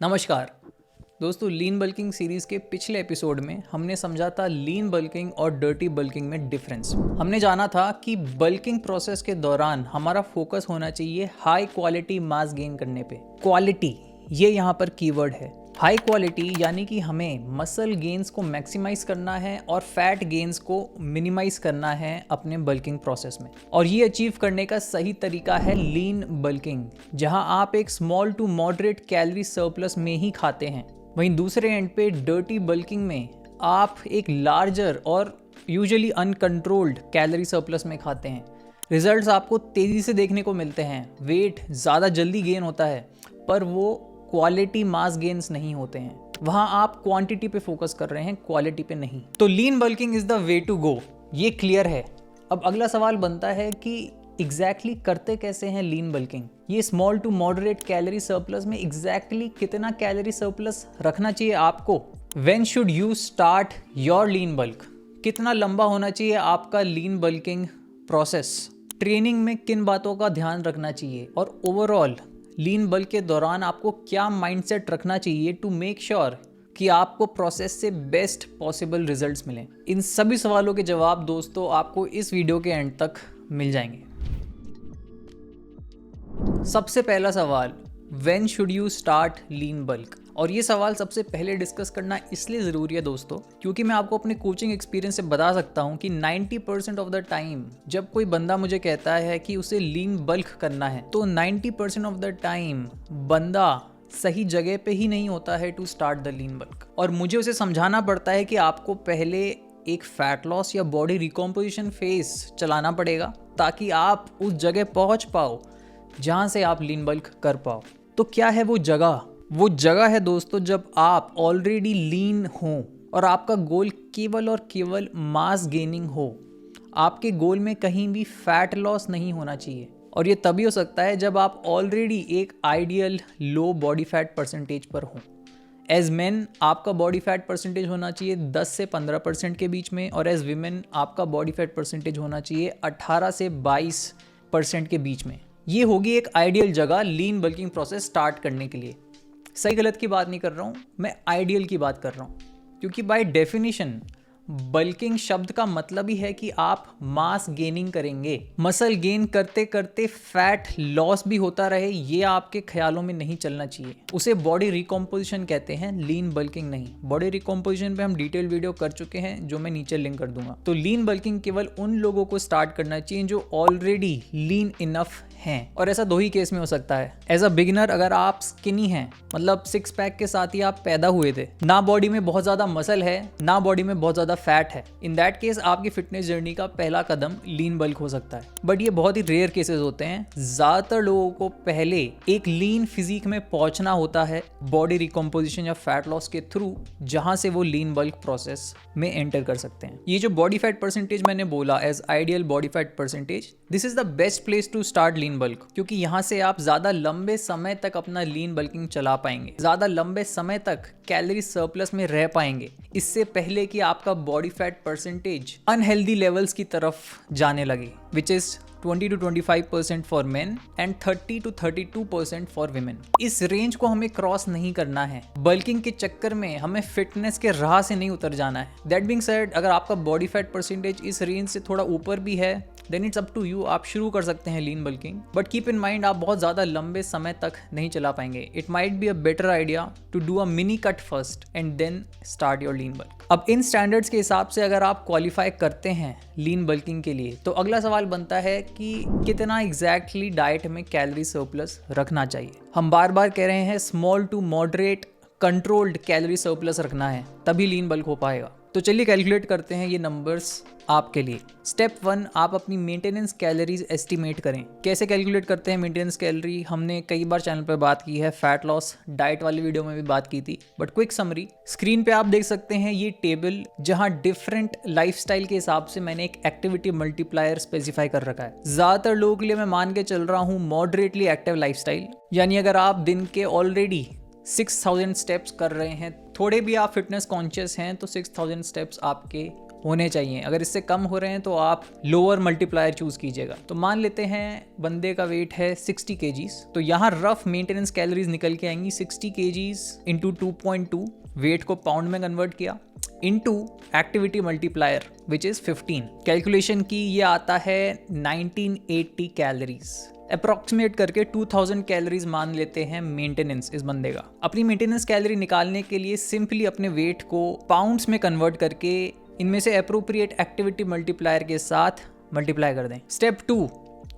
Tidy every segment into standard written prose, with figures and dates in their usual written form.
नमस्कार दोस्तों, लीन bulking series के पिछले एपिसोड में हमने समझा था लीन बल्किंग और डर्टी बल्किंग में डिफरेंस। हमने जाना था कि बल्किंग प्रोसेस के दौरान हमारा फोकस होना चाहिए हाई क्वालिटी मास गेन करने पे। क्वालिटी ये यहाँ पर कीवर्ड है। हाई क्वालिटी यानी कि हमें मसल गेन्स को मैक्सिमाइज करना है और फैट गेन्स को मिनिमाइज करना है अपने बल्किंग प्रोसेस में। और ये अचीव करने का सही तरीका है लीन बल्किंग, जहां आप एक small to moderate calorie surplus में ही खाते हैं। वहीं दूसरे एंड पे डर्टी बल्किंग में आप एक लार्जर और यूजुअली अनकंट्रोल्ड कैलोरी सरप्लस में खाते हैं। रिजल्ट्स आपको तेज़ी से देखने को मिलते हैं, वेट ज़्यादा जल्दी गेन होता है, पर वो क्वालिटी मास गेन्स नहीं होते हैं। वहाँ आप क्वांटिटी पे फोकस कर रहे हैं, क्वालिटी पे नहीं। तो lean bulking is the way to go, ये क्लियर है। अब अगला सवाल बनता है कि एग्जैक्टली करते कैसे हैं लीन बल्किंग। ये small to moderate calorie surplus में एग्जैक्टली कितना कैलोरी सरप्लस रखना चाहिए आपको। When should you start your lean bulk, कितना लंबा होना चाहिए आपका लीन बल्किंग प्रोसेस। ट्रेनिंग में किन बातों का ध्यान रखना चाहिए और ओवरऑल लीन बल्क के दौरान आपको क्या माइंडसेट रखना चाहिए टू मेक श्योर कि आपको प्रोसेस से बेस्ट पॉसिबल रिजल्ट्स मिलें। इन सभी सवालों के जवाब दोस्तों आपको इस वीडियो के एंड तक मिल जाएंगे। सबसे पहला सवाल, when should you start lean bulk. और ये सवाल सबसे पहले डिस्कस करना इसलिए ज़रूरी है दोस्तों, क्योंकि मैं आपको अपने कोचिंग एक्सपीरियंस से बता सकता हूँ कि 90% ऑफ द टाइम जब कोई बंदा मुझे कहता है कि उसे लीन बल्क करना है, तो 90% ऑफ द टाइम बंदा सही जगह पे ही नहीं होता है to start the lean bulk. और मुझे उसे समझाना पड़ता है कि आपको पहले एक फैट लॉस या बॉडी रिकॉम्पोजिशन फेज चलाना पड़ेगा ताकि आप उस जगह पहुँच पाओ जहाँ से आप लीन बल्क कर पाओ। तो क्या है वो जगह? वो जगह है दोस्तों जब आप ऑलरेडी लीन हो और आपका गोल केवल और केवल मास गेनिंग हो। आपके गोल में कहीं भी फैट लॉस नहीं होना चाहिए। और ये तभी हो सकता है जब आप ऑलरेडी एक ideal low body fat percentage पर हो। एज मेन आपका बॉडी फैट परसेंटेज होना चाहिए 10 से 15% के बीच में, और एज विमेन आपका बॉडी फैट परसेंटेज होना चाहिए 18 से 22% के बीच में। ये होगी एक आइडियल जगह लीन बल्किंग प्रोसेस स्टार्ट करने के लिए। सही गलत की बात नहीं कर रहा हूँ, मैं आइडियल की बात कर रहा हूँ, क्योंकि बाय डेफिनेशन बल्किंग शब्द का मतलब ही है कि आप मास गेनिंग करेंगे। मसल गेन करते करते फैट लॉस भी होता रहे, ये आपके ख्यालों में नहीं चलना चाहिए। उसे बॉडी रिकॉम्पोजिशन कहते हैं, लीन बल्किंग नहीं। बॉडी रिकॉम्पोजिशन पे हम डिटेल वीडियो कर चुके हैं, जो मैं नीचे लिंक कर दूंगा। तो लीन बल्किंग केवल उन लोगों को स्टार्ट करना चाहिए जो ऑलरेडी लीन इनफ हैं। और ऐसा दो ही केस में हो सकता है। एज अ बिगिनर अगर आप स्किनी हैं, मतलब 6 पैक के साथ ही आप पैदा हुए थे, ना बॉडी में बहुत ज़्यादा मसल है ना बॉडी में बहुत ज़्यादा फैट है, इन दैट केस आपकी फिटनेस जर्नी का पहला कदम लीन बल्क हो सकता है। बट ये बहुत ही रेयर केसेस होते हैं। ज़्यादातर लोगों को पहले एक लीन फिजिक में पहुंचना होता है बॉडी रिकॉम्पोजिशन या फैट लॉस के थ्रू, जहां से वो लीन बल्क प्रोसेस में एंटर कर सकते हैं। ये जो बॉडी फैट परसेंटेज मैंने बोला as ideal body fat percentage, this is the best place to start lean bulk, क्योंकि यहाँ से आप ज़्यादा लंबे समय तक अपना लीन बल्किंग चला पाएंगे, ज़्यादा लंबे समय तक कैलोरी सरप्लस में रह पाएंगे, इससे पहले कि आपका body fat percentage unhealthy levels की तरफ जाने लगे, which is 20 to 25% for main and 30 to 32% for women. इस रेंज को हमें क्रॉस नहीं करना है। बल्किंग के चक्कर में हमें फिटनेस के राह से नहीं उतर जाना है। दैट बीइंग सेड, अगर आपका बॉडी फैट परसेंटेज इस रेंज से थोड़ा ऊपर भी है, then it's up to you, आप शुरू कर सकते हैं lean bulking. But keep in mind, आप बहुत ज़्यादा लंबे समय तक नहीं चला पाएंगे। It might be a better idea to do a mini cut first and then start your lean bulk. अब इन स्टैंडर्ड्स के हिसाब से अगर आप क्वालिफाई करते हैं लीन बल्किंग के लिए, तो अगला सवाल बनता है कि कितना एग्जैक्टली डाइट में कैलोरी सरप्लस रखना चाहिए। हम बार बार कह रहे हैं small to moderate controlled calorie surplus रखना है, तभी लीन बल्क हो पाएगा। तो चलिए कैलकुलेट करते हैं ये नंबर्स आपके लिए। स्टेप 1, आप अपनी मेंटेनेंस कैलोरीज एस्टिमेट करें। कैसे कैलकुलेट करते हैं मेंटेनेंस कैलोरी, हमने कई बार चैनल पर बात की है, फैट लॉस डाइट वाली वीडियो में भी बात की थी। बट क्विक समरी, स्क्रीन पे आप देख सकते हैं ये टेबल, जहां डिफरेंट लाइफस्टाइल के हिसाब से मैंने एक एक्टिविटी मल्टीप्लायर स्पेसिफाई कर रखा है। ज्यादातर लोगों के लिए मैं मान के चल रहा हूँ मॉडरेटली एक्टिव लाइफस्टाइल, यानी अगर आप दिन के ऑलरेडी 6000 स्टेप्स कर रहे हैं, थोड़े भी आप फिटनेस कॉन्शियस हैं, तो 6000 स्टेप्स आपके होने चाहिए। अगर इससे कम हो रहे हैं तो आप लोअर मल्टीप्लायर चूज कीजिएगा। तो मान लेते हैं बंदे का वेट है 60 kgs, तो यहाँ रफ मेंटेनेंस कैलोरीज निकल के आएंगी 60 kgs इंटू 2.2, वेट को पाउंड में कन्वर्ट किया, into activity multiplier which is 15। Calculation की ये आता है 1980 कैलोरीज। अप्रॉक्सीमेट करके 2000 कैलोरीज मान लेते हैं मेंटेनेंस इस बंदे का। अपनी मेंटेनेंस कैलोरी निकालने के लिए सिंपली अपने वेट को पाउंड्स में कन्वर्ट करके इनमें से अप्रोप्रिएट एक्टिविटी मल्टीप्लायर के साथ मल्टीप्लाई कर दें। Step 2,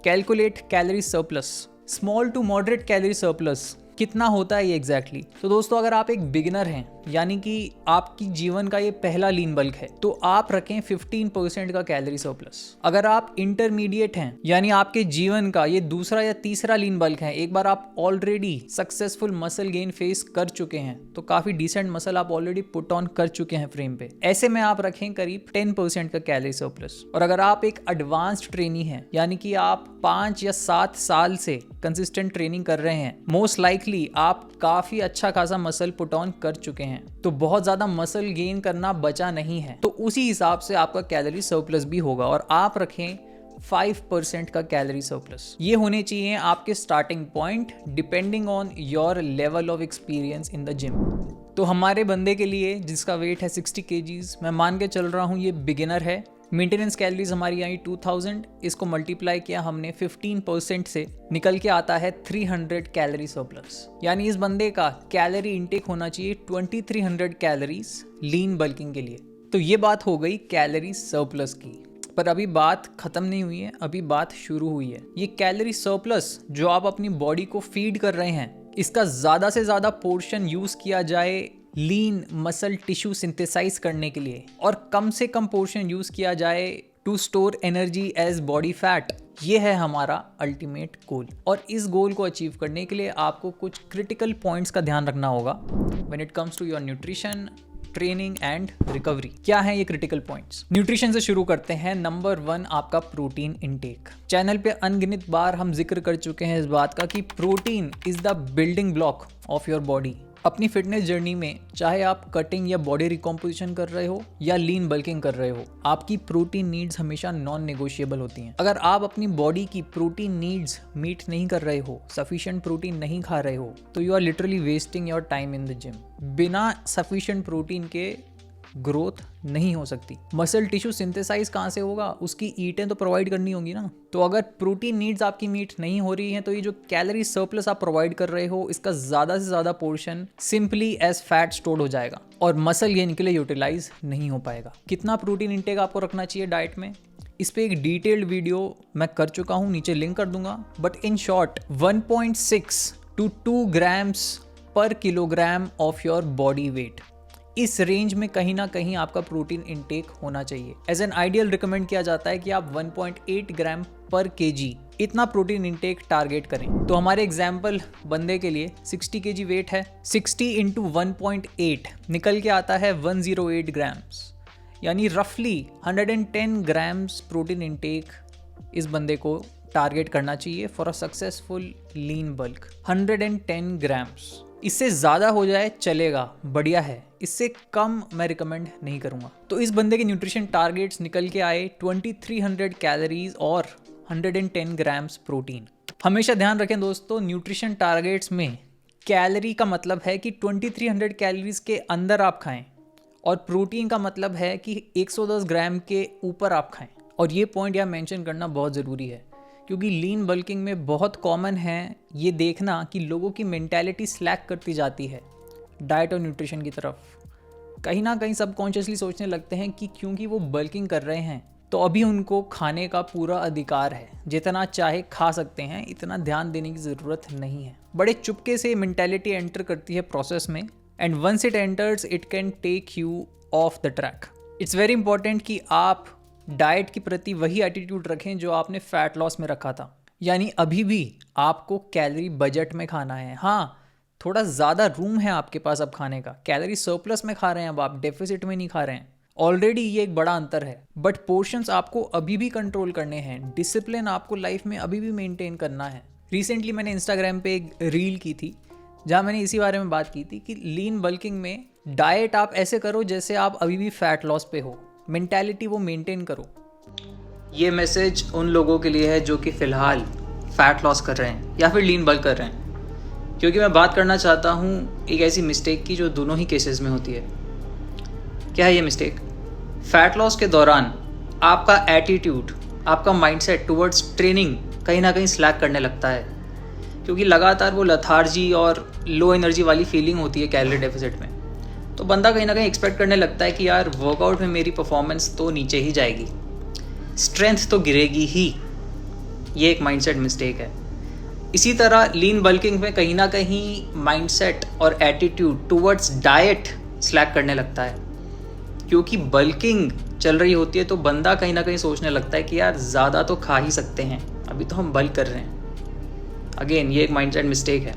calculate calorie surplus. Small to moderate calorie surplus कितना होता है ये एग्जैक्टली? तो दोस्तों अगर आप एक बिगिनर हैं, यानी कि आपकी जीवन का ये पहला लीन बल्क है, तो आप रखें 15% का कैलोरी सरप्लस। अगर आप इंटरमीडिएट हैं, यानी आपके जीवन का ये दूसरा या तीसरा लीन बल्क है, एक बार आप already successful muscle gain face कर चुके हैं, तो काफी डिसेंट मसल आप ऑलरेडी पुट ऑन कर चुके हैं फ्रेम पे, ऐसे में आप रखें करीब 10% का कैलोरी सरप्लस। और अगर आप एक एडवांस्ड ट्रेनी हैं, यानी कि आप 5 या 7 साल से कंसिस्टेंट ट्रेनिंग कर रहे हैं, मोस्ट लाइकली आप काफी अच्छा खासा मसल पुट ऑन कर चुके हैं, तो बहुत ज्यादा मसल गेन करना बचा नहीं है, तो उसी हिसाब से आपका कैलोरी सरप्लस भी होगा। और आप रखें 5% का कैलोरी सरप्लस। ये होने चाहिए आपके starting point depending on your level of experience in the gym. तो हमारे बंदे के लिए जिसका वेट है 60 kgs, मैं मान के चल रहा हूँ ये बिगिनर है। मेंटेनेंस कैलोरीज हमारी आई 2000, इसको मल्टीप्लाई किया हमने 15% से, निकल के आता है 300 कैलोरी सरप्लस। यानी इस बंदे का कैलोरी इंटेक होना चाहिए 2300 कैलोरीज लीन बल्किंग के लिए। तो ये बात हो गई कैलोरी सरप्लस की, पर अभी बात खत्म नहीं हुई है, अभी बात शुरू हुई है। ये कैलोरी सरप्लस जो आप अपनी बॉडी को फीड कर रहे हैं, इसका ज्यादा से ज्यादा पोर्शन यूज किया जाए लीन मसल टिश्यू सिंथेसाइज करने के लिए, और कम से कम पोर्शन यूज किया जाए to store energy as body fat. ये है हमारा अल्टीमेट गोल। और इस गोल को अचीव करने के लिए आपको कुछ क्रिटिकल पॉइंट्स का ध्यान रखना होगा when it comes to your nutrition, training and recovery. क्या है ये क्रिटिकल पॉइंट्स? न्यूट्रिशन से शुरू करते हैं। नंबर 1 आपका प्रोटीन इंटेक। चैनल पे अनगिनत बार हम जिक्र कर चुके हैं इस बात का कि protein is the building block of your body. अपनी फिटनेस जर्नी में चाहे आप कटिंग या बॉडी रिकॉम्पोजिशन कर रहे हो या लीन बल्किंग कर रहे हो, आपकी प्रोटीन नीड्स हमेशा नॉन नेगोशिएबल होती हैं। अगर आप अपनी बॉडी की प्रोटीन नीड्स मीट नहीं कर रहे हो, सफिशिएंट प्रोटीन नहीं खा रहे हो, तो you are literally wasting your time in the gym. बिना सफिशिएंट प्रोटीन के ग्रोथ नहीं हो सकती। मसल टिश्यू सिंथेसाइज कहाँ से होगा? उसकी ईटें तो प्रोवाइड करनी होंगी ना। तो अगर प्रोटीन नीड्स आपकी मीट नहीं हो रही हैं, तो ये जो कैलोरी सरप्लस आप प्रोवाइड कर रहे हो, इसका ज़्यादा से ज़्यादा portion simply as fat stored हो जाएगा और मसल गेन के लिए यूटिलाइज नहीं हो पाएगा। कितना प्रोटीन इंटेक आपको रखना चाहिए डाइट में, इस पे एक डिटेल्ड वीडियो मैं कर चुका हूँ, नीचे लिंक कर दूंगा। But in short 1.6 to 2 grams पर kilogram of your body weight, इस रेंज में कहीं ना कहीं आपका प्रोटीन इंटेक होना चाहिए। एज एन आइडियल रिकमेंड किया जाता है कि आप 1.8 ग्राम पर kg इतना प्रोटीन इंटेक टारगेट करें। तो हमारे एग्जाम्पल बंदे के लिए 60 kg वेट है, 60 इंटू 1.8 निकल के आता है 108 ग्राम्स, यानी रफली 110 ग्राम्स प्रोटीन इंटेक इस बंदे को टारगेट करना चाहिए for a successful lean bulk. 110 grams, इससे ज़्यादा हो जाए चलेगा, बढ़िया है, इससे कम मैं रिकमेंड नहीं करूँगा। तो इस बंदे के न्यूट्रिशन टारगेट्स निकल के आए 2300 कैलोरीज और 110 ग्राम्स प्रोटीन। हमेशा ध्यान रखें दोस्तों, न्यूट्रिशन टारगेट्स में कैलोरी का मतलब है कि 2300 कैलोरीज के अंदर आप खाएं, और प्रोटीन का मतलब है कि 110 ग्राम के ऊपर आप खाएं। और ये पॉइंट यहाँ मेंशन करना बहुत ज़रूरी है, क्योंकि लीन बल्किंग में बहुत कॉमन है ये देखना कि लोगों की मेंटालिटी स्लैक करती जाती है डाइट और न्यूट्रिशन की तरफ। कहीं ना कहीं सबकॉन्शियसली सोचने लगते हैं कि क्योंकि वो बल्किंग कर रहे हैं तो अभी उनको खाने का पूरा अधिकार है, जितना चाहे खा सकते हैं, इतना ध्यान देने की ज़रूरत नहीं है। बड़े चुपके से मेंटालिटी एंटर करती है प्रोसेस में, and once it enters it can take you off the track. It's very important कि आप डाइट के प्रति वही एटीट्यूड रखें जो आपने फैट लॉस में रखा था, यानी अभी भी आपको कैलोरी बजट में खाना है। हाँ, थोड़ा ज़्यादा रूम है आपके पास अब खाने का, कैलोरी सरप्लस में खा रहे हैं अब आप, डेफिसिट में नहीं खा रहे हैं। ऑलरेडी ये एक बड़ा अंतर है, बट पोर्शंस आपको अभी भी कंट्रोल करने हैं, डिसिप्लिन आपको लाइफ में अभी भी मेंटेन करना है। रिसेंटली मैंने इंस्टाग्राम पे एक रील की थी जहाँ मैंने इसी बारे में बात की थी कि लीन बल्किंग में डाइट आप ऐसे करो जैसे आप अभी भी फैट लॉस पे हो। मेंटालिटी वो मेंटेन करो। ये मैसेज उन लोगों के लिए है जो कि फ़िलहाल फ़ैट लॉस कर रहे हैं या फिर लीन बल्क कर रहे हैं, क्योंकि मैं बात करना चाहता हूँ एक ऐसी मिस्टेक की जो दोनों ही केसेस में होती है। क्या है ये मिस्टेक? फ़ैट लॉस के दौरान आपका एटीट्यूड, आपका माइंडसेट टुवर्ड्स ट्रेनिंग कहीं ना कहीं स्लैक करने लगता है, क्योंकि लगातार वो लथार्जी और लो एनर्जी वाली फीलिंग होती है कैलोरी डेफिसिट में। तो बंदा कहीं ना कहीं एक्सपेक्ट करने लगता है कि यार वर्कआउट में मेरी परफॉर्मेंस तो नीचे ही जाएगी, स्ट्रेंथ तो गिरेगी ही। ये एक माइंडसेट मिस्टेक है। इसी तरह लीन बल्किंग में कहीं ना कहीं माइंडसेट और एटीट्यूड टुवर्ड्स डाइट स्लैक करने लगता है, क्योंकि बल्किंग चल रही होती है तो बंदा कहीं ना कहीं सोचने लगता है कि यार ज़्यादा तो खा ही सकते हैं, अभी तो हम बल्क कर रहे हैं। अगेन ये एक माइंडसेट मिस्टेक है।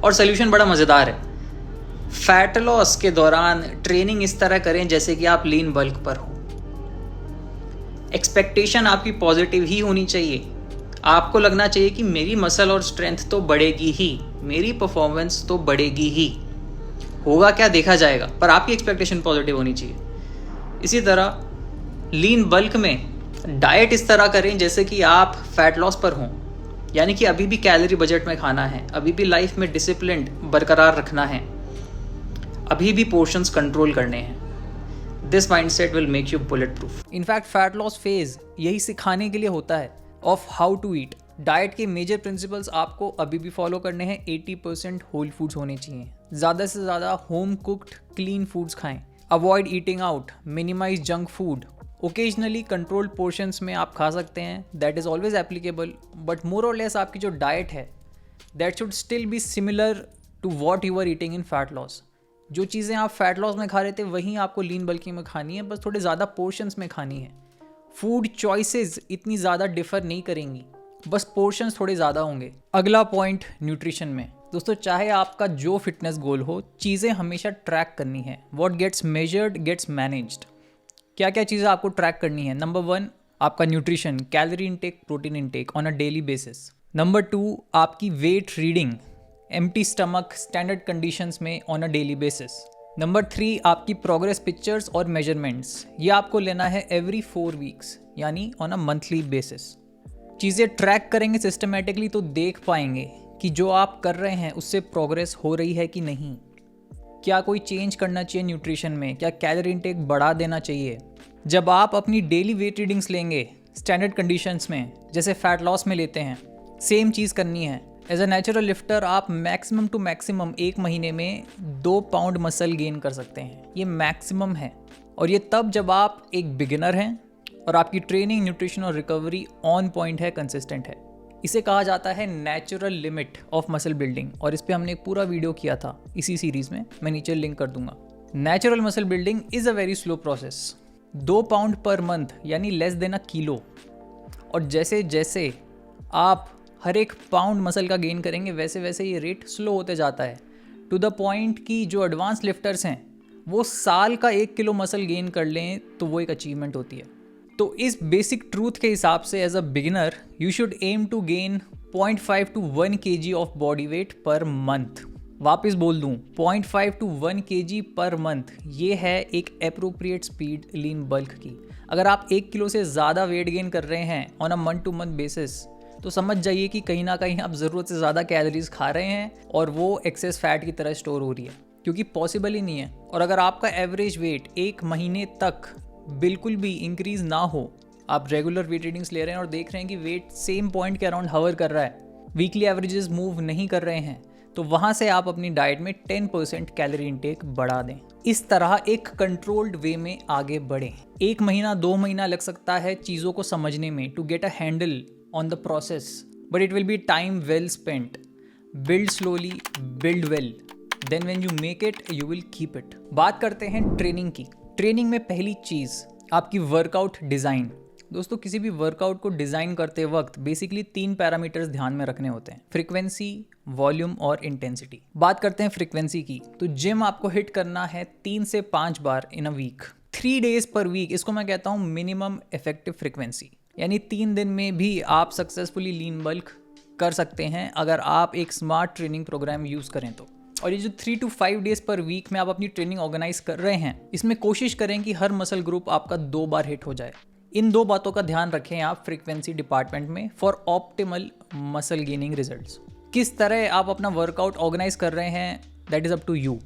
और सोल्यूशन बड़ा मज़ेदार है। फैट लॉस के दौरान ट्रेनिंग इस तरह करें जैसे कि आप लीन बल्क पर हो। एक्सपेक्टेशन आपकी पॉजिटिव ही होनी चाहिए। आपको लगना चाहिए कि मेरी मसल और स्ट्रेंथ तो बढ़ेगी ही, मेरी परफॉर्मेंस तो बढ़ेगी ही, होगा क्या देखा जाएगा, पर आपकी एक्सपेक्टेशन पॉजिटिव होनी चाहिए। इसी तरह लीन बल्क में डाइट इस तरह करें जैसे कि आप फैट लॉस पर हों, यानी कि अभी भी कैलोरी बजट में खाना है, अभी भी लाइफ में डिसिप्लिन बरकरार रखना है, अभी भी पोर्शंस कंट्रोल करने हैं। This mindset will make you bulletproof. In fact fat loss phase यही सिखाने के लिए होता है of how to eat. Diet के मेजर प्रिंसिपल्स आपको अभी भी फॉलो करने हैं। 80% होल फूड्स होने चाहिए, ज़्यादा से ज़्यादा होम कुक्ड क्लीन फूड्स खाएं, avoid eating out, minimise junk food. Occasionally controlled portions में आप खा सकते हैं, that is always applicable, but more और लेस आपकी जो डाइट है that should still be similar to what you are eating in fat loss. जो चीज़ें आप फैट लॉस में खा रहे थे वहीं आपको लीन बल्किंग में खानी है, बस थोड़े ज़्यादा पोर्शंस में खानी है। फूड चॉइसेस इतनी ज़्यादा डिफर नहीं करेंगी, बस पोर्शंस थोड़े ज़्यादा होंगे। अगला पॉइंट न्यूट्रिशन में। दोस्तों, चाहे आपका जो फिटनेस गोल हो, चीज़ें हमेशा ट्रैक करनी है। What gets measured gets managed. क्या क्या चीज़ें आपको ट्रैक करनी है? नंबर 1 आपका nutrition, calorie intake, protein intake on a daily basis. Number 2 आपकी weight reading, empty stomach, standard conditions में on a daily basis. Number 3 आपकी प्रोग्रेस पिक्चर्स और मेजरमेंट्स, ये आपको लेना है एवरी 4 वीक्स, यानी ऑन अ मंथली बेसिस। चीज़ें ट्रैक करेंगे सिस्टमेटिकली तो देख पाएंगे कि जो आप कर रहे हैं उससे प्रोग्रेस हो रही है कि नहीं, क्या कोई चेंज करना चाहिए न्यूट्रिशन में, क्या कैलोरी इनटेक बढ़ा देना चाहिए। जब आप अपनी डेली वेट रीडिंग्स लेंगे स्टैंडर्ड कंडीशंस में, जैसे फैट लॉस में लेते हैं, सेम चीज़ करनी है। एज अ नेचुरल लिफ्टर आप मैक्सिमम टू मैक्सिमम 1 महीने में 2 पाउंड मसल गेन कर सकते हैं, ये मैक्सिमम है। और ये तब जब आप एक बिगिनर हैं और आपकी ट्रेनिंग, न्यूट्रिशन और रिकवरी ऑन पॉइंट है, कंसिस्टेंट है। इसे कहा जाता है natural limit of muscle building, और इस पर हमने एक पूरा वीडियो किया था इसी सीरीज़ में, मैं नीचे लिंक कर दूंगा। Natural muscle building is a very slow process. 2 pound per month यानी लेस देन अ किलो। और जैसे जैसे आप हर एक पाउंड मसल का गेन करेंगे वैसे वैसे ये रेट स्लो होते जाता है, टू द पॉइंट कि जो एडवांस लिफ्टर्स हैं वो साल का 1 किलो मसल गेन कर लें तो वो एक अचीवमेंट होती है। तो इस बेसिक ट्रूथ के हिसाब से as a beginner you should aim to gain 0.5 to 1 kg of body weight per month. वापस बोल दूं, 0.5 to 1 kg पर मंथ, ये है एक अप्रोप्रिएट स्पीड लीन बल्क की। अगर आप 1 किलो से ज़्यादा वेट गेन कर रहे हैं on a month two month basis, तो समझ जाइए कि कहीं ना कहीं आप ज़रूरत से ज़्यादा कैलोरीज खा रहे हैं और वो एक्सेस फैट की तरह स्टोर हो रही है, क्योंकि पॉसिबल ही नहीं है। और अगर आपका एवरेज वेट 1 महीने तक बिल्कुल भी इंक्रीज ना हो, आप रेगुलर वेट रीडिंग्स ले रहे हैं और देख रहे हैं कि वेट सेम पॉइंट के अराउंड हवर कर रहा है, वीकली एवरेजेस मूव नहीं कर रहे हैं, तो वहाँ से आप अपनी डाइट में 10% कैलोरी इनटेक बढ़ा दें। इस तरह एक कंट्रोल्ड वे में आगे बढ़ें। 1 महीना 2 महीना लग सकता है चीज़ों को समझने में, to get a handle on the process, but it will be time well spent. Build slowly, build well. Then when you make it, you will keep it. बात करते हैं ट्रेनिंग की। ट्रेनिंग में पहली चीज़ आपकी वर्कआउट डिज़ाइन। दोस्तों, किसी भी वर्कआउट को डिज़ाइन करते वक्त बेसिकली 3 पैरामीटर्स ध्यान में रखने होते हैं, फ्रीक्वेंसी, वॉल्यूम और इंटेंसिटी। बात करते हैं फ्रीक्वेंसी की, तो जिम आपको हिट करना है 3 से 5 बार in a week, 3 days per week. इसको मैं कहता हूँ मिनिमम इफेक्टिव फ्रीक्वेंसी, यानी 3 दिन में भी आप सक्सेसफुली लीन बल्क कर सकते हैं अगर आप एक स्मार्ट ट्रेनिंग प्रोग्राम यूज़ करें तो। और ये जो 3 to 5 डेज पर वीक में आप अपनी ट्रेनिंग ऑर्गेनाइज कर रहे हैं, इसमें कोशिश करें कि हर मसल ग्रुप आपका 2 बार हिट हो जाए। इन 2 बातों का ध्यान रखें आप फ्रीक्वेंसी डिपार्टमेंट में for optimal muscle gaining results. किस तरह आप अपना वर्कआउट ऑर्गेनाइज कर रहे हैं, that is up to you.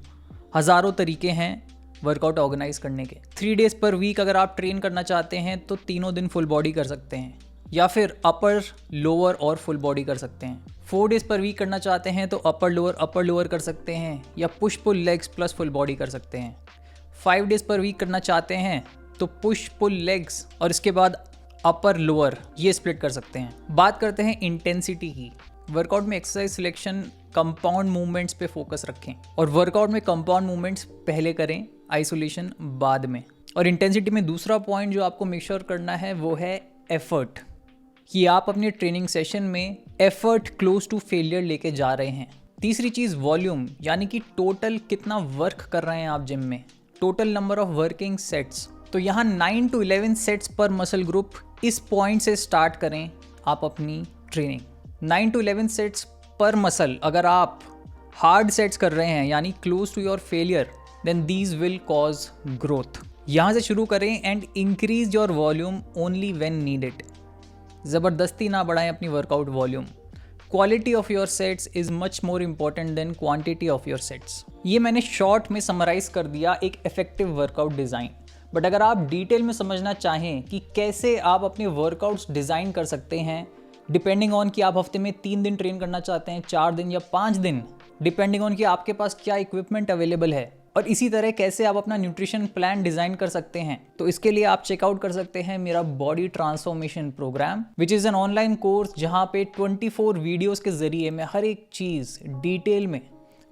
हज़ारों तरीके हैं वर्कआउट ऑर्गेनाइज करने के। 3 डेज पर वीक अगर आप ट्रेन करना चाहते हैं तो तीनों दिन फुल बॉडी कर सकते हैं, या फिर अपर लोअर और फुल बॉडी कर सकते हैं। 4 डेज पर वीक करना चाहते हैं तो अपर लोअर कर सकते हैं, या push pull legs plus full body कर सकते हैं। 5 डेज पर वीक करना चाहते हैं तो पुश पुल लेग्स और इसके बाद अपर लोअर ये स्प्लिट कर सकते हैं। बात करते हैं इंटेंसिटी की। वर्कआउट में एक्सरसाइज सिलेक्शन कंपाउंड मूवमेंट्स पे फोकस रखें, और वर्कआउट में कंपाउंड मूवमेंट्स पहले करें, आइसोलेशन बाद में। और इंटेंसिटी में दूसरा पॉइंट जो आपको मेक श्योर करना है वो है एफर्ट, कि आप अपने ट्रेनिंग सेशन में एफर्ट क्लोज टू फेलियर लेके जा रहे हैं। तीसरी चीज़ वॉल्यूम, यानी कि टोटल कितना वर्क कर रहे हैं आप जिम में, total number of working sets. तो यहाँ 9 to 11 सेट्स पर मसल ग्रुप, इस पॉइंट से स्टार्ट करें आप अपनी ट्रेनिंग। 9 to 11 सेट्स पर मसल अगर आप हार्ड सेट्स कर रहे हैं, यानी close to your failure, then these will cause growth. यहाँ से शुरू करें and increase your volume only when needed. ज़बरदस्ती ना बढ़ाएं अपनी workout volume. Quality of your sets is much more important than quantity of your sets. ये मैंने शॉर्ट में समराइज कर दिया एक इफेक्टिव वर्कआउट डिज़ाइन, बट अगर आप डिटेल में समझना चाहें कि कैसे आप अपने वर्कआउट्स डिज़ाइन कर सकते हैं, डिपेंडिंग ऑन कि आप हफ्ते में 3 दिन ट्रेन करना चाहते हैं, 4 दिन या 5 दिन, डिपेंडिंग ऑन कि आपके पास क्या इक्विपमेंट अवेलेबल है, और इसी तरह कैसे आप अपना न्यूट्रिशन प्लान डिज़ाइन कर सकते हैं, तो इसके लिए आप चेकआउट कर सकते हैं मेरा body transformation program, which is an online course जहाँ पे 24 वीडियोज़ के ज़रिए मैं हर एक चीज़ डिटेल में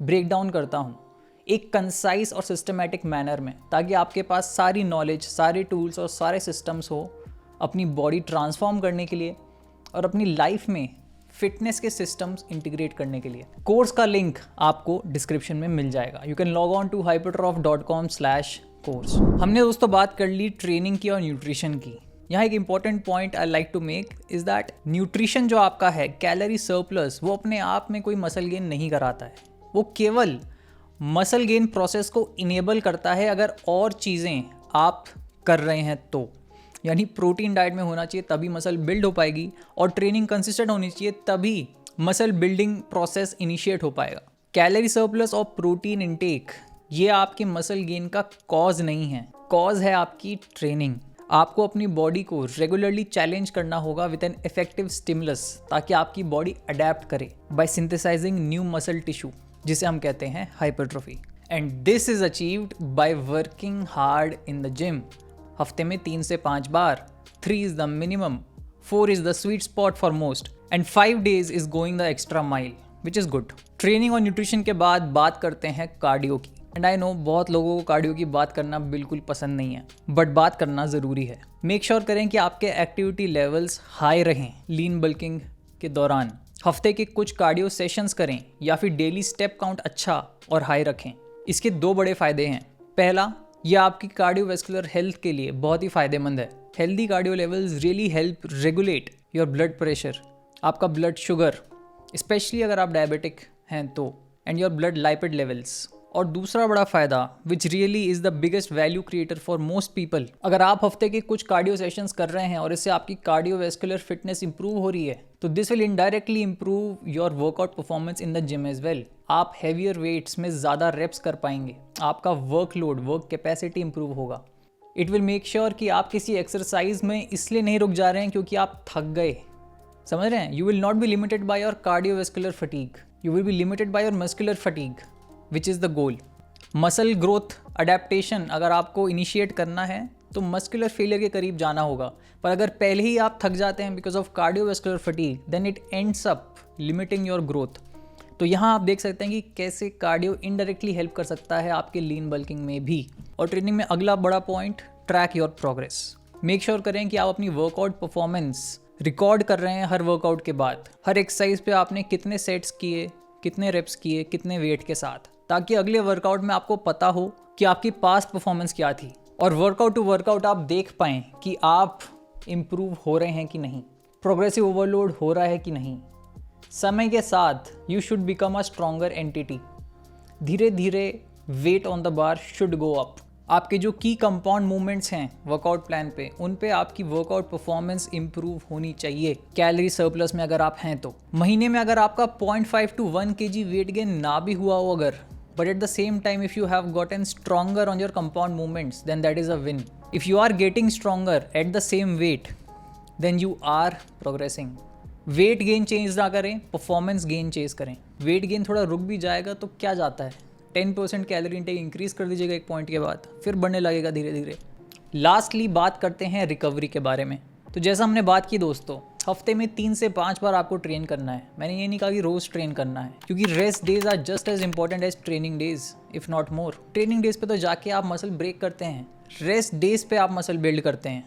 ब्रेक डाउन करता हूँ, एक कंसाइज और सिस्टमेटिक मैनर में, ताकि आपके पास सारी नॉलेज, सारे टूल्स और सारे सिस्टम्स हो अपनी बॉडी ट्रांसफॉर्म करने के लिए और अपनी लाइफ में फिटनेस के सिस्टम्स इंटीग्रेट करने के लिए। कोर्स का लिंक आपको डिस्क्रिप्शन में मिल जाएगा। You can log on to hypertroph.com/course। हमने दोस्तों बात कर ली ट्रेनिंग की और न्यूट्रिशन की। यहाँ एक important point I like to make is that nutrition जो आपका है, कैलोरी सरप्लस, वो अपने आप में कोई मसल गेन नहीं कराता है। वो केवल मसल गेन प्रोसेस को इनेबल करता है अगर और चीज़ें आप कर रहे हैं तो, यानी प्रोटीन डाइट में होना चाहिए तभी मसल बिल्ड हो पाएगी, और ट्रेनिंग कंसिस्टेंट होनी चाहिए तभी मसल बिल्डिंग प्रोसेस इनिशिएट हो पाएगा। कैलोरी सरप्लस और प्रोटीन इनटेक ये आपके मसल गेन का कॉज नहीं है, कॉज है आपकी ट्रेनिंग। आपको अपनी बॉडी को रेगुलरली चैलेंज करना होगा विद एन इफेक्टिव स्टिमुलस, ताकि आपकी बॉडी अडेप्ट करे by synthesising new muscle tissue, जिसे हम कहते हैं hypertrophy. And this is achieved by working hard in the gym. हफ्ते में 3 से 5 बार, 3 is the minimum, 4 is the sweet spot for most, and 5 days is going the extra mile, which is good. Training और nutrition के बाद बात करते हैं कार्डियो की। एंड आई नो बहुत लोगों को कार्डियो की बात करना बिल्कुल पसंद नहीं है, बट बात करना ज़रूरी है। मेक श्योर करें कि आपके एक्टिविटी लेवल्स हाई रहें लीन बल्किंग के दौरान। हफ्ते के कुछ कार्डियो सेशंस करें या फिर डेली स्टेप काउंट अच्छा और हाई रखें। इसके 2 बड़े फ़ायदे हैं। पहला, यह आपकी कार्डियोवैस्कुलर हेल्थ के लिए बहुत ही फ़ायदेमंद है। Healthy cardio levels really help regulate your blood pressure, आपका ब्लड शुगर, स्पेशली अगर आप डायबिटिक हैं तो, एंड योर ब्लड लाइपिड लेवल्स। और दूसरा बड़ा फ़ायदा which really is the biggest value creator for most people, अगर आप हफ्ते के कुछ कार्डियो सेशंस कर रहे हैं और इससे आपकी कार्डियोवैस्कुलर फिटनेस इंप्रूव हो रही है, तो this will indirectly improve your workout performance in the gym as well. आप हैवियर वेट्स में ज़्यादा रेप्स कर पाएंगे, आपका वर्कलोड, वर्क कैपेसिटी इंप्रूव होगा। इट विल मेक श्योर कि आप किसी एक्सरसाइज में इसलिए नहीं रुक जा रहे हैं क्योंकि आप थक गए, समझ रहे हैं। You will not be limited by your cardiovascular fatigue, you will be limited by your muscular fatigue, which is the goal. Muscle growth adaptation अगर आपको इनिशिएट करना है तो मस्कुलर फेलियर के करीब जाना होगा, पर अगर पहले ही आप थक जाते हैं because of cardiovascular fatigue, then it ends up limiting your growth. तो यहाँ आप देख सकते हैं कि कैसे कार्डियो इनडायरेक्टली हेल्प कर सकता है आपके लीन बल्किंग में भी। और ट्रेनिंग में अगला बड़ा point, track your progress. Make sure करें कि आप अपनी वर्कआउट परफॉर्मेंस रिकॉर्ड कर रहे हैं हर वर्कआउट के बाद। हर एक्सरसाइज पे आपने कितने सेट्स किए, कितने रेप्स किए, कितने वेट के साथ, ताकि अगले वर्कआउट में आपको पता हो कि आपकी पास्ट परफॉर्मेंस क्या थी, और वर्कआउट टू वर्कआउट आप देख पाएँ कि आप इम्प्रूव हो रहे हैं कि नहीं, प्रोग्रेसिव ओवरलोड हो रहा है कि नहीं। समय के साथ you should become a stronger entity. धीरे धीरे weight on the bar should go up. आपके जो की कंपाउंड मूवमेंट्स हैं वर्कआउट प्लान पे, उन पे आपकी वर्कआउट परफॉर्मेंस इंप्रूव होनी चाहिए। कैलोरी सरप्लस में अगर आप हैं तो महीने में अगर आपका 0.5 to 1 kg वेट गेन ना भी हुआ हो अगर, but at the same time if you have gotten stronger on your compound movements then that is a win. If you are getting stronger at the same weight then you are progressing. Weight gain change ना करें, performance gain chase करें। Weight gain थोड़ा रुक भी जाएगा तो क्या जाता है, 10% कैलोरी इंटेक इंक्रीज कर दीजिएगा एक पॉइंट के बाद, फिर बढ़ने लगेगा धीरे धीरे। लास्टली बात करते हैं रिकवरी के बारे में। तो जैसा हमने बात की दोस्तों, हफ्ते में 3 से 5 बार आपको ट्रेन करना है। मैंने ये नहीं कहा कि रोज ट्रेन करना है, क्योंकि rest days are just as important as training days if not more. Training days पे तो जाके आप मसल ब्रेक करते हैं, रेस्ट डेज पे आप मसल बिल्ड करते हैं।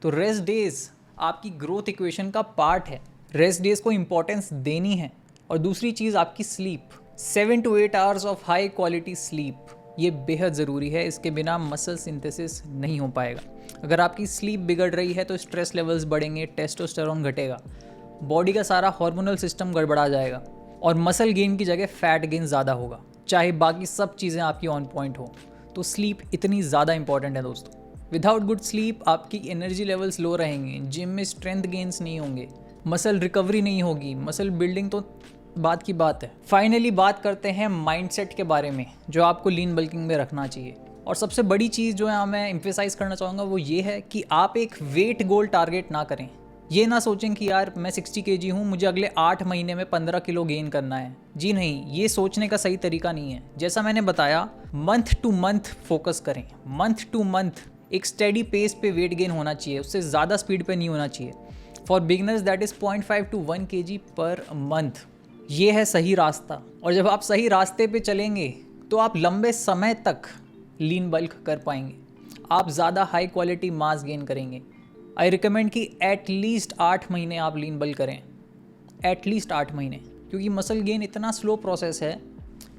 तो रेस्ट डेज आपकी ग्रोथ इक्वेशन का पार्ट है, रेस्ट डेज को इंपॉर्टेंस देनी है। और दूसरी चीज़ आपकी sleep, 7 to 8 hours of high quality sleep, ये बेहद ज़रूरी है। इसके बिना मसल सिंथेसिस नहीं हो पाएगा। अगर आपकी स्लीप बिगड़ रही है तो स्ट्रेस लेवल्स बढ़ेंगे, टेस्टोस्टेरोन घटेगा, बॉडी का सारा हार्मोनल सिस्टम गड़बड़ा जाएगा और मसल गेन की जगह फैट गेन ज़्यादा होगा, चाहे बाकी सब चीज़ें आपकी ऑन पॉइंट हो। तो स्लीप इतनी ज़्यादा इंपॉर्टेंट है दोस्तों। विदाउट गुड स्लीप आपकी एनर्जी लेवल्स लो रहेंगे, जिम में स्ट्रेंथ गेन्स नहीं होंगे, मसल रिकवरी नहीं होगी, मसल बिल्डिंग तो बात की बात है। फाइनली बात करते हैं माइंडसेट के बारे में, जो आपको लीन बल्किंग में रखना चाहिए। और सबसे बड़ी चीज़ जो है मैं एम्फेसाइज करना चाहूँगा वो ये है कि आप एक वेट गोल टारगेट ना करें। ये ना सोचें कि यार मैं 60 kg हूँ, मुझे अगले 8 महीने में 15 किलो गेन करना है। जी नहीं, ये सोचने का सही तरीका नहीं है। जैसा मैंने बताया, मंथ टू मंथ फोकस करें। मंथ टू मंथ एक स्टेडी पेस पे वेट गेन होना चाहिए, उससे ज़्यादा स्पीड पे नहीं होना चाहिए। For beginners that is 0.5 to 1 kg per month. ये है सही रास्ता। और जब आप सही रास्ते पे चलेंगे तो आप लंबे समय तक लीन बल्क कर पाएंगे, आप ज़्यादा हाई क्वालिटी मास गेन करेंगे। आई रिकमेंड कि एटलीस्ट 8 महीने आप लीन बल्क करें, एटलीस्ट 8 महीने, क्योंकि मसल गेन इतना स्लो प्रोसेस है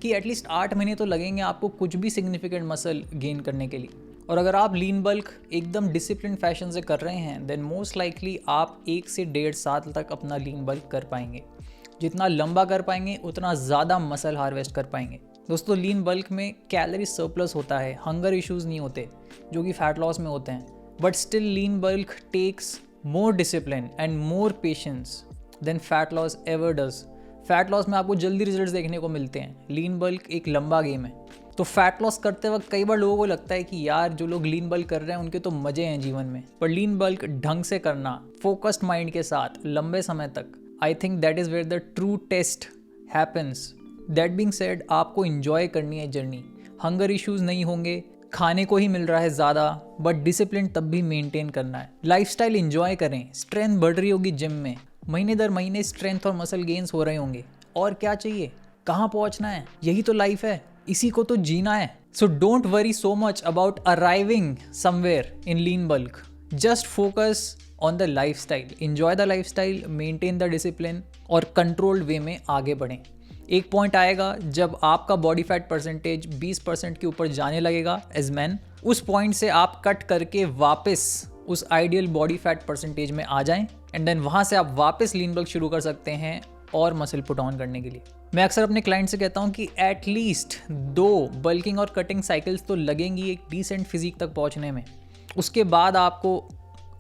कि एटलीस्ट 8 महीने तो लगेंगे आपको कुछ भी सिग्निफिकेंट मसल गेन करने के लिए। और अगर आप लीन बल्क एकदम डिसिप्लिन फैशन से कर रहे हैं देन मोस्ट लाइकली आप 1 से 1.5 साल तक अपना लीन बल्क कर पाएंगे। जितना लंबा कर पाएंगे उतना ज़्यादा मसल हार्वेस्ट कर पाएंगे। दोस्तों, लीन बल्क में कैलोरी सरप्लस होता है, हंगर इश्यूज़ नहीं होते जो कि फैट लॉस में होते हैं। But still lean bulk takes more discipline and more patience than fat loss ever does. Fat loss में आपको जल्दी रिजल्ट्स देखने को मिलते हैं, लीन बल्क एक लंबा गेम है। तो फैट लॉस करते वक्त कई बार लोगों को लगता है कि यार जो लोग लीन बल्क कर रहे हैं उनके तो मज़े हैं जीवन में, पर लीन बल्क ढंग से करना, फोकस्ड माइंड के साथ लंबे समय तक, I think that is where the true test happens. That being said, आपको इन्जॉय करनी है जर्नी। हंगर इश्यूज़ नहीं होंगे, खाने को ही मिल रहा है ज़्यादा, बट डिसिप्लिन तब भी मेंटेन करना है। लाइफस्टाइल इन्जॉय करें, स्ट्रेंथ बढ़ रही होगी जिम में, महीने दर महीने स्ट्रेंथ और मसल गेन्स हो रहे होंगे। और क्या चाहिए, कहाँ पहुँचना है, यही तो लाइफ है, इसी को तो जीना है। So don't worry so much about arriving somewhere in lean bulk, just focus on the lifestyle, enjoy the lifestyle, maintain the discipline और कंट्रोल्ड वे में आगे बढ़ें। एक पॉइंट आएगा जब आपका बॉडी फैट परसेंटेज 20% के ऊपर जाने लगेगा एज मैन, उस पॉइंट से आप कट करके वापस उस आइडियल बॉडी फैट परसेंटेज में आ जाएं एंड देन वहाँ से आप वापस लीन बल्क शुरू कर सकते हैं और मसल पुट ऑन करने के लिए। मैं अक्सर अपने क्लाइंट से कहता हूँ कि एटलीस्ट 2 बल्किंग और कटिंग साइकिल्स तो लगेंगी एक डिसेंट फिजिक तक पहुँचने में। उसके बाद आपको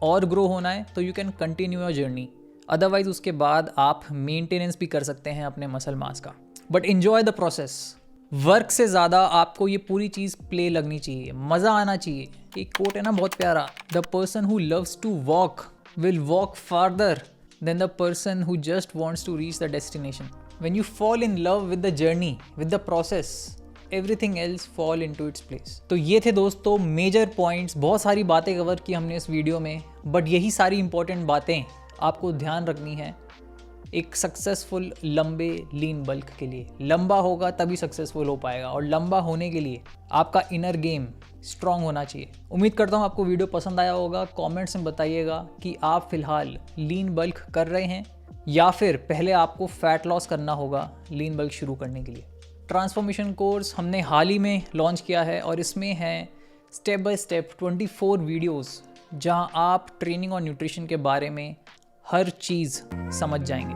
और ग्रो होना है तो you can continue your journey, otherwise उसके बाद आप मेंटेनेंस भी कर सकते हैं अपने मसल मास का। But enjoy the process. Work से ज़्यादा आपको ये पूरी चीज़ प्ले लगनी चाहिए, मज़ा आना चाहिए। एक कोट है ना बहुत प्यारा, the person who loves to walk will walk farther than the person who just wants to reach the destination. When you fall in love with the journey, with the process, everything else fall into its place. तो ये थे दोस्तों major points. बहुत सारी बातें cover की हमने इस वीडियो में, बट यही सारी इंपॉर्टेंट बातें आपको ध्यान रखनी है एक सक्सेसफुल लंबे लीन बल्क के लिए। लंबा होगा तभी सक्सेसफुल हो पाएगा, और लंबा होने के लिए आपका इनर गेम स्ट्रांग होना चाहिए। उम्मीद करता हूँ आपको वीडियो पसंद आया होगा। कमेंट्स में बताइएगा कि आप फिलहाल लीन बल्क कर रहे हैं या फिर पहले आपको फैट लॉस करना होगा लीन बल्क शुरू करने के लिए। ट्रांसफॉर्मेशन कोर्स हमने हाल ही में लॉन्च किया है और इसमें है स्टेप बाय स्टेप 24 वीडियोस, जहां आप ट्रेनिंग और न्यूट्रिशन के बारे में हर चीज़ समझ जाएंगे।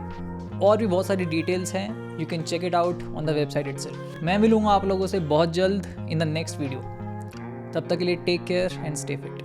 और भी बहुत सारी डिटेल्स हैं, you can check it out on the website itself. मैं मिलूंगा आप लोगों से बहुत जल्द इन द नेक्स्ट वीडियो। तब तक के लिए take care and stay fit.